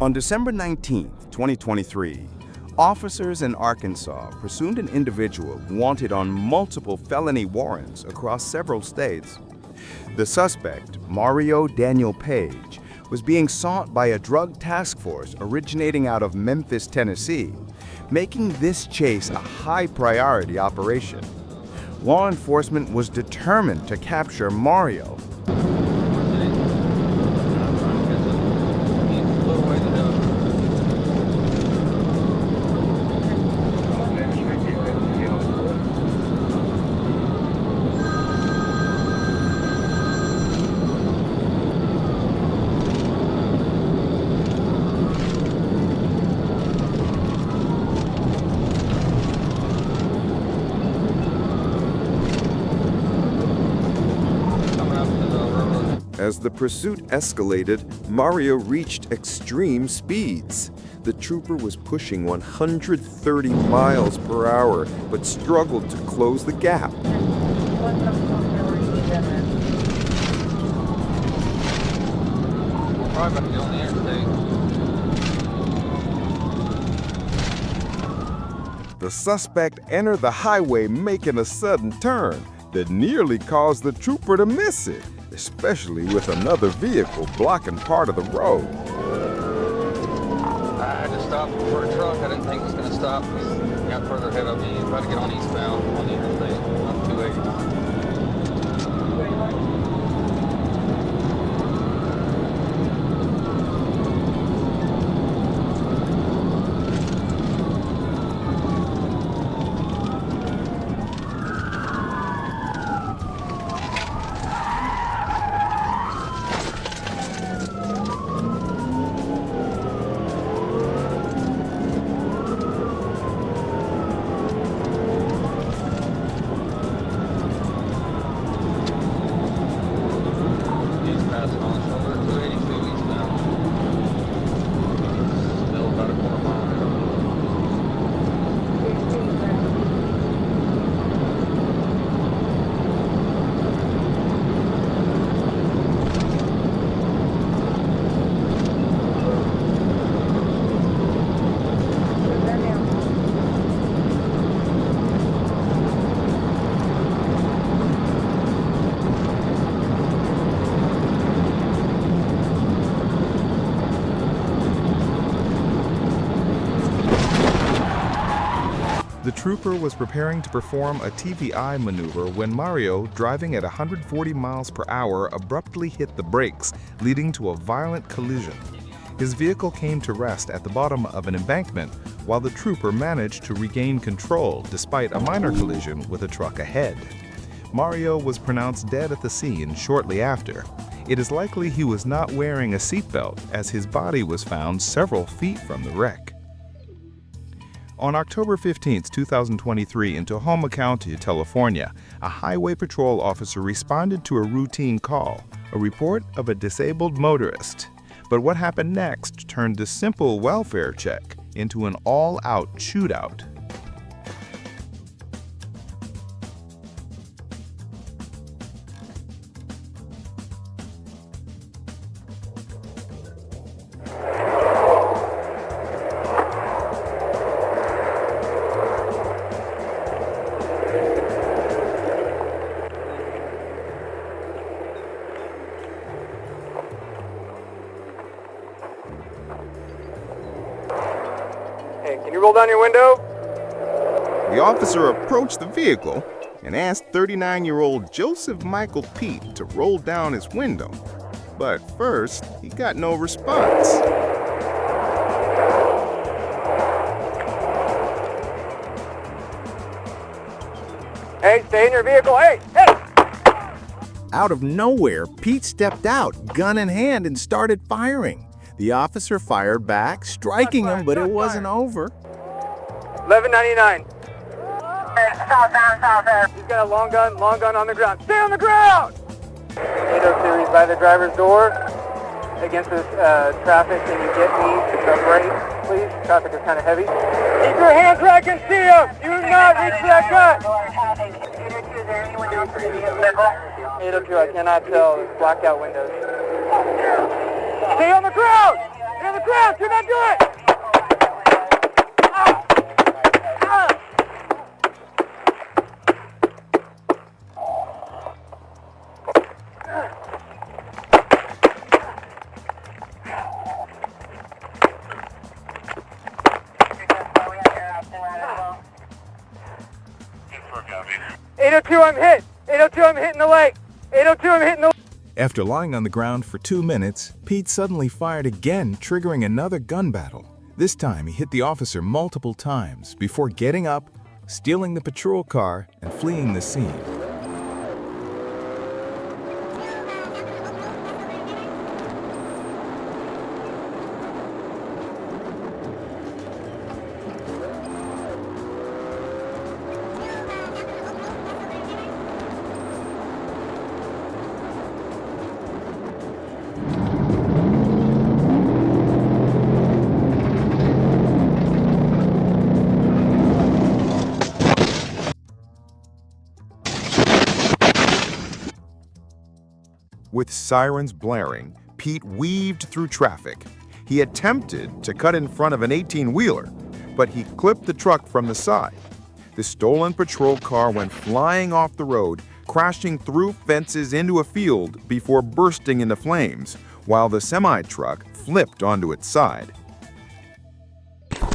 On December 19, 2023, officers in Arkansas pursued an individual wanted on multiple felony warrants across several states. The suspect, Mario Daniel Page, was being sought by a drug task force originating out of Memphis, Tennessee, making this chase a high-priority operation. Law enforcement was determined to capture Mario. As the pursuit escalated, Mario reached extreme speeds. The trooper was pushing 130 miles per hour, but struggled to close the gap. The suspect entered the highway, making a sudden turn that nearly caused the trooper to miss it, especially with another vehicle blocking part of the road. I had to stop for a truck. I didn't think it was going to stop. He got further ahead of me. He tried to get on eastbound on the interstate on 280. The trooper was preparing to perform a TVI maneuver when Mario, driving at 140 miles per hour, abruptly hit the brakes, leading to a violent collision. His vehicle came to rest at the bottom of an embankment, while the trooper managed to regain control despite a minor collision with a truck ahead. Mario was pronounced dead at the scene shortly after. It is likely he was not wearing a seatbelt, as his body was found several feet from the wreck. On October 15, 2023, in Tahoma County, California, a highway patrol officer responded to a routine call, a report of a disabled motorist. But what happened next turned a simple welfare check into an all-out shootout. Can you roll down your window? The officer approached the vehicle and asked 39-year-old Joseph Michael Pete to roll down his window. But first, he got no response. Hey, stay in your vehicle. Hey! Out of nowhere, Pete stepped out, gun in hand, and started firing. The officer fired back, striking him, but it wasn't over. 1199. He's got a long gun on the ground. Stay on the ground! 80 series by the driver's door. Against this traffic, can you get me the brake, please? Traffic is kind of heavy. Keep your hands where I can see them! Do not reach that gun! 802, I cannot tell. It's blacked out windows. Stay on the ground! In the ground! Do not do it! Ah! Ah! 802, I'm hit. 802, I'm hitting the leg. 802, I'm hitting the leg. After lying on the ground for 2 minutes, Pete suddenly fired again, triggering another gun battle. This time, he hit the officer multiple times before getting up, stealing the patrol car, and fleeing the scene. With sirens blaring, Pete weaved through traffic. He attempted to cut in front of an 18-wheeler, but he clipped the truck from the side. The stolen patrol car went flying off the road, crashing through fences into a field before bursting into flames, while the semi-truck flipped onto its side.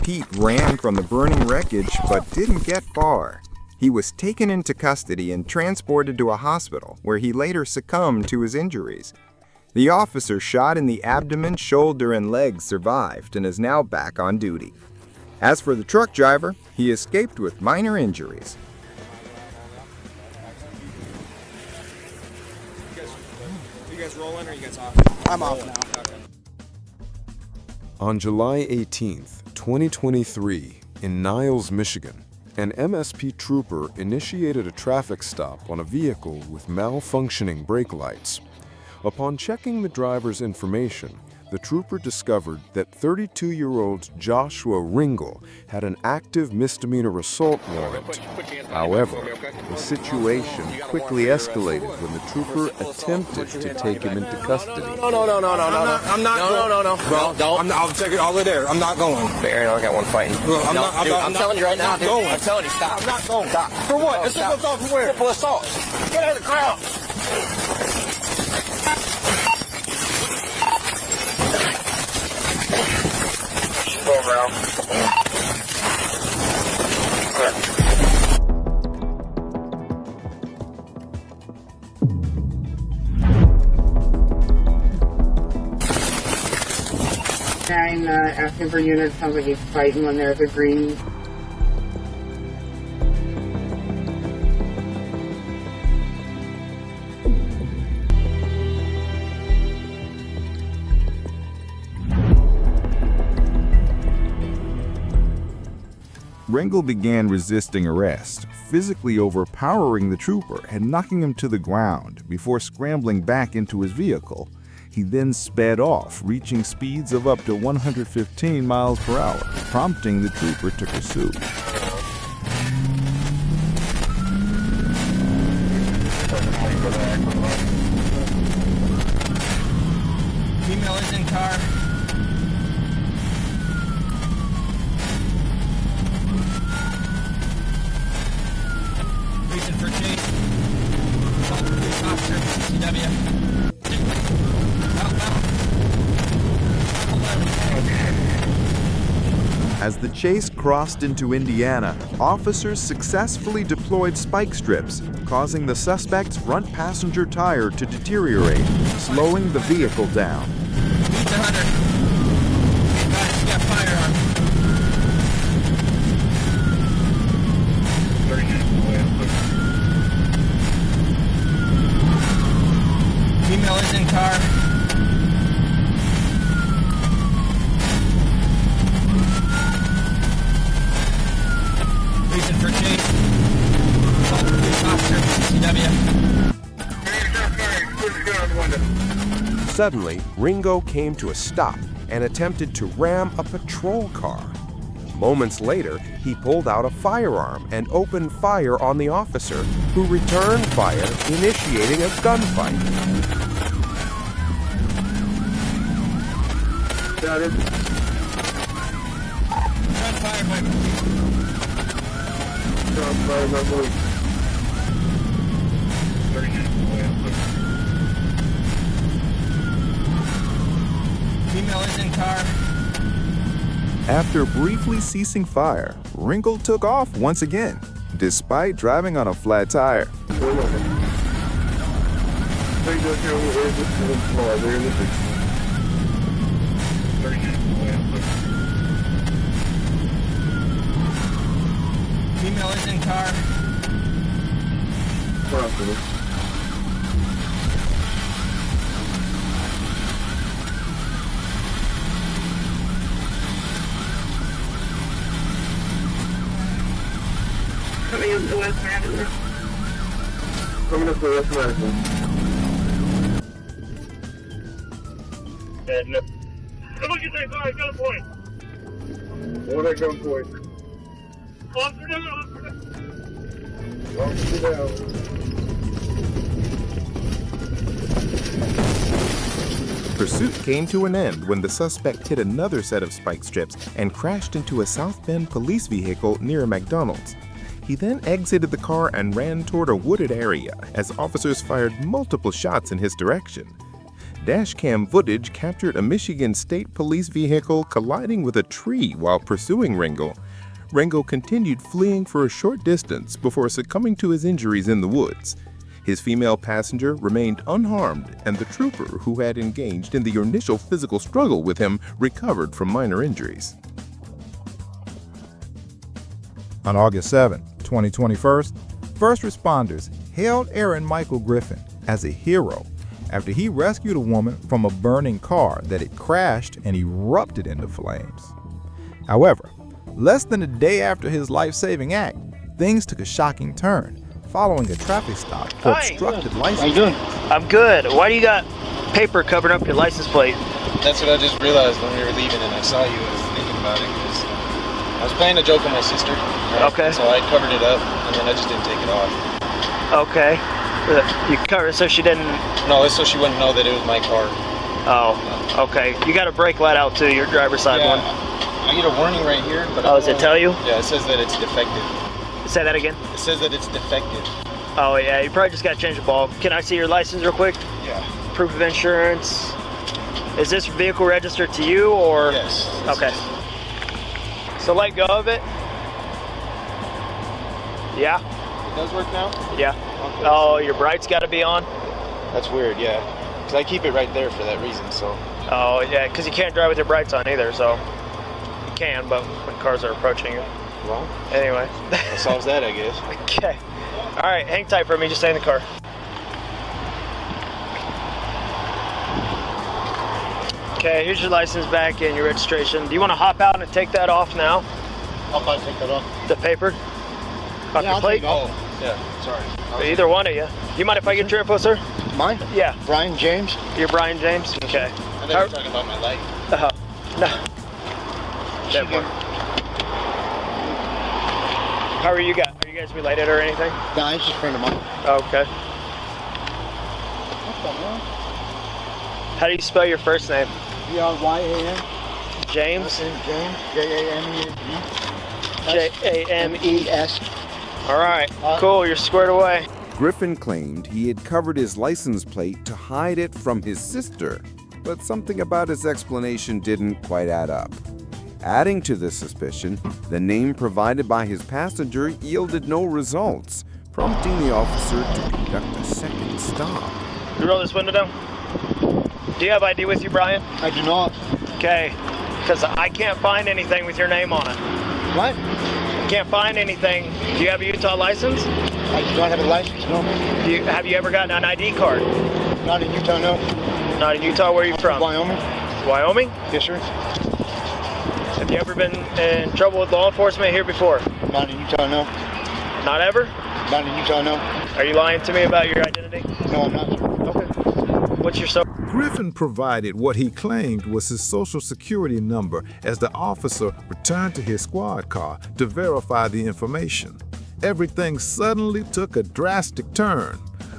Pete ran from the burning wreckage but didn't get far. He was taken into custody and transported to a hospital where he later succumbed to his injuries. The officer shot in the abdomen, shoulder, and legs survived and is now back on duty. As for the truck driver, he escaped with minor injuries. You guys rolling or you guys off? I'm off now. On July 18th, 2023, in Niles, Michigan, an MSP trooper initiated a traffic stop on a vehicle with malfunctioning brake lights. Upon checking the driver's information, the trooper discovered that 32-year-old Joshua Ringel had an active misdemeanor assault warrant. However, the situation quickly escalated when the trooper attempted to take him into custody. No. I'm not going. No. Bro, don't. I'll take it all the way there. I'm not going. Aaron, I got one fighting. I'm telling you right now, dude. Going. I'm telling you, stop. I'm not going. Stop. For what? It's simple assault from where? Simple assault. Get out of the crowd. Go around. Asking for units. Sounds like he's fighting when there's a green. Ringel began resisting arrest, physically overpowering the trooper and knocking him to the ground before scrambling back into his vehicle. He then sped off, reaching speeds of up to 115 miles per hour, prompting the trooper to pursue. Female is in car. Reason for chase. Officer, CW. As the chase crossed into Indiana, officers successfully deployed spike strips, causing the suspect's front passenger tire to deteriorate, slowing the vehicle down. Leads 100. Guys, you got firearm. Female is in car. Reason for chase. Officer, CW. Suddenly, Ringo came to a stop and attempted to ram a patrol car. Moments later, he pulled out a firearm and opened fire on the officer, who returned fire, initiating a gunfight. Got it. Female is in car. After briefly ceasing fire, Ringo took off once again, despite driving on a flat tire. Female is in car. Coming up to West Madison. Coming up to West Madison. And look at that guy, gunpoint. What at gunpoint? Officer down, officer down. Officer down. Pursuit came to an end when the suspect hit another set of spike strips and crashed into a South Bend police vehicle near a McDonald's. He then exited the car and ran toward a wooded area as officers fired multiple shots in his direction. Dashcam footage captured a Michigan State Police vehicle colliding with a tree while pursuing Ringo. Ringo continued fleeing for a short distance before succumbing to his injuries in the woods. His female passenger remained unharmed, and the trooper who had engaged in the initial physical struggle with him recovered from minor injuries. On August 7, 2021, first responders hailed Aaron Michael Griffin as a hero after he rescued a woman from a burning car that had crashed and erupted into flames. However, less than a day after his life-saving act, things took a shocking turn following a traffic stop for obstructed license. How you doing? I'm good. Why do you got paper covering up your license plate? That's what I just realized when we were leaving and I saw you. I was thinking about it because I was playing a joke on my sister. Right? Okay. So I covered it up and then I just didn't take it off. Okay. You covered it so she didn't... No, it's so she wouldn't know that it was my car. Oh, okay. You got a brake light out too, your driver's side one. I get a warning right here. But Oh, does it tell you? Yeah, it says that it's defective. Say that again? It says that it's defective. Oh yeah, you probably just got to change the bulb. Can I see your license real quick? Yeah. Proof of insurance. Is this vehicle registered to you or? Yes. Okay. So let go of it. Yeah. It does work now? Yeah. Okay. Oh, your brights got to be on? That's weird, yeah. Because I keep it right there for that reason, so. Oh yeah, because you can't drive with your brights on either, so. You can, but when cars are approaching you. Well, anyway. That solves that, I guess. Okay. All right, hang tight for me. Just stay in the car. Okay, here's your license back and your registration. Do you want to hop out and take that off now? Hop out and take that off. The paper? Off your plate? Oh, yeah, sorry. Either one of you. Do you mind if I get your info, sir? Mine? Yeah. Brian James. You're Brian James? Okay. I thought you were talking about my light. No. That one. How are you guys? Are you guys related or anything? No, he's just a friend of mine. Okay. What the hell? How do you spell your first name? B-R-Y-A-N. James? James. J-A-M-E-S. J-A-M-E-S. All right, cool, you're squared away. Griffin claimed he had covered his license plate to hide it from his sister, but something about his explanation didn't quite add up. Adding to this suspicion, the name provided by his passenger yielded no results, prompting the officer to conduct a second stop. You roll this window down. Do you have ID with you, Brian? I do not. Okay, because I can't find anything with your name on it. What? Can't find anything. Do you have a Utah license? I do not have a license, no. Have you ever gotten an ID card? Not in Utah, no. Not in Utah? Where are you from? Wyoming. Wyoming? Yes, sir. Have you ever been in trouble with law enforcement here before? Not in Utah, no. Not ever? Not in Utah, no. Are you lying to me about your identity? No, I'm not, sir. Okay. What's your social? Griffin provided what he claimed was his social security number as the officer returned to his squad car to verify the information. Everything suddenly took a drastic turn.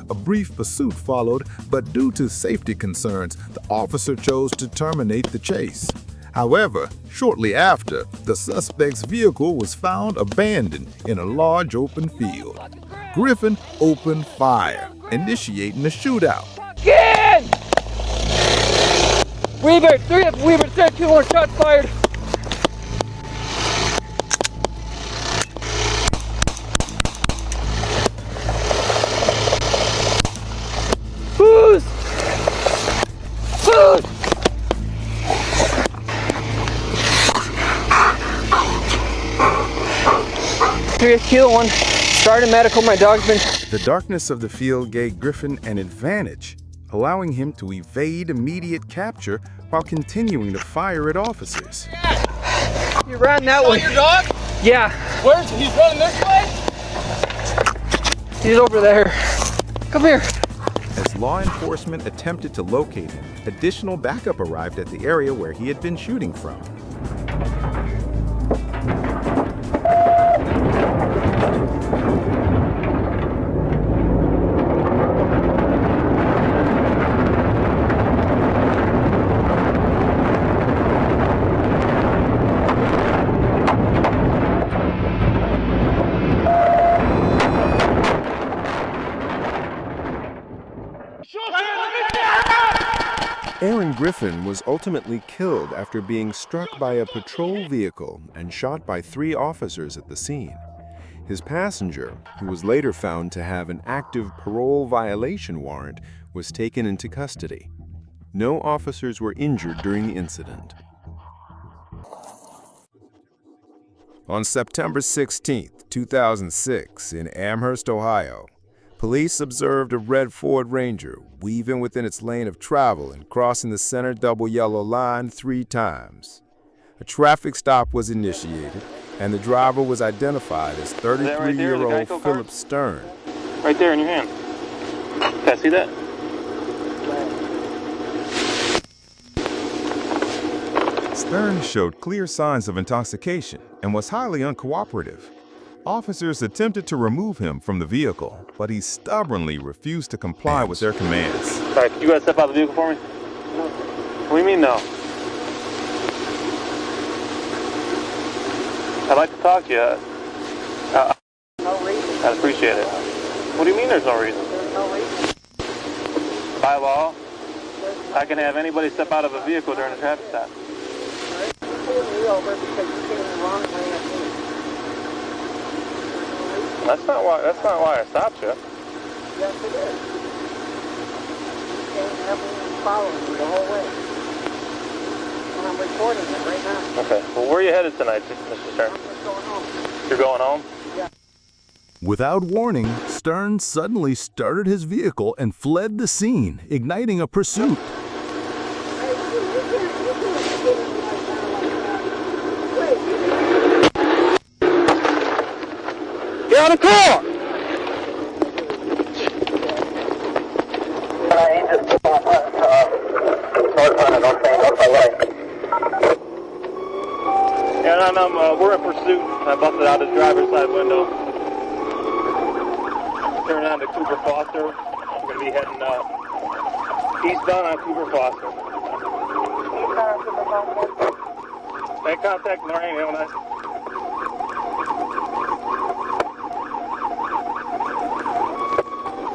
A brief pursuit followed, but due to safety concerns, the officer chose to terminate the chase. However, shortly after, the suspect's vehicle was found abandoned in a large open field. Griffin opened fire, initiating a shootout. Again! Weaver, 3 of Weaver said 2 more shots fired. Who's? Kill one. Started medical. My dog's been. The darkness of the field gave Griffin an advantage, allowing him to evade immediate capture while continuing to fire at officers. You ran that way. Your dog? Yeah. Where's he? He's running this way? He's over there. Come here. As law enforcement attempted to locate him, additional backup arrived at the area where he had been shooting from. Aaron Griffin was ultimately killed after being struck by a patrol vehicle and shot by 3 officers at the scene. His passenger, who was later found to have an active parole violation warrant, was taken into custody. No officers were injured during the incident. On September 16, 2006, in Amherst, Ohio, police observed a red Ford Ranger weaving within its lane of travel and crossing the center double yellow line 3 times. A traffic stop was initiated, and the driver was identified as 33-year-old Philip Stern. Right there in your hand. Can I see that? Stern showed clear signs of intoxication and was highly uncooperative. Officers attempted to remove him from the vehicle, but he stubbornly refused to comply with their commands. All right, you guys step out of the vehicle for me? No. What do you mean, no? I'd like to talk to you. No reason. I'd appreciate it. What do you mean there's no reason? There's no reason. By law, I can have anybody step out of a vehicle during a traffic stop. You pulled me over because you came the wrong way at me. That's not why I stopped you. Yes, it is. You came heavily following me the whole way. And I'm recording it right now. Okay. Well, where are you headed tonight, Mr. Stern? I'm just going home. You're going home? Yeah. Without warning, Stern suddenly started his vehicle and fled the scene, igniting a pursuit. Get out of the car! Yeah, we're in pursuit. I busted out his driver's side window. Turning on to Cooper Foster. I'm going to be heading eastbound on Cooper Foster. Make contact, Lorraine. Have a nice.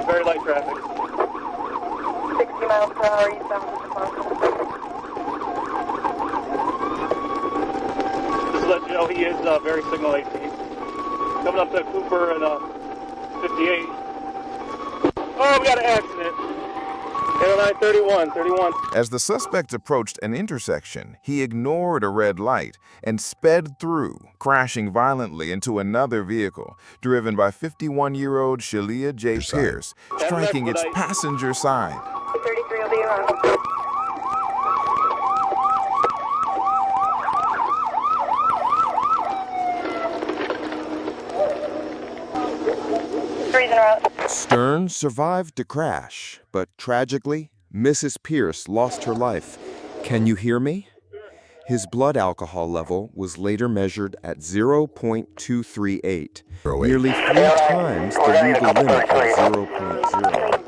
Very light traffic. 60 miles per hour eastbound to Foster. Just to let you know, he is very signal 18. Coming up to Cooper and 58. Oh, we got an accident. 31. As the suspect approached an intersection, he ignored a red light and sped through, crashing violently into another vehicle, driven by 51-year-old Shalia J. Pierce, striking its passenger side. 33 will be around. Stern survived the crash, but tragically, Mrs. Pierce lost her life. Can you hear me? His blood alcohol level was later measured at 0.238, nearly 3 times the legal limit of 0.0.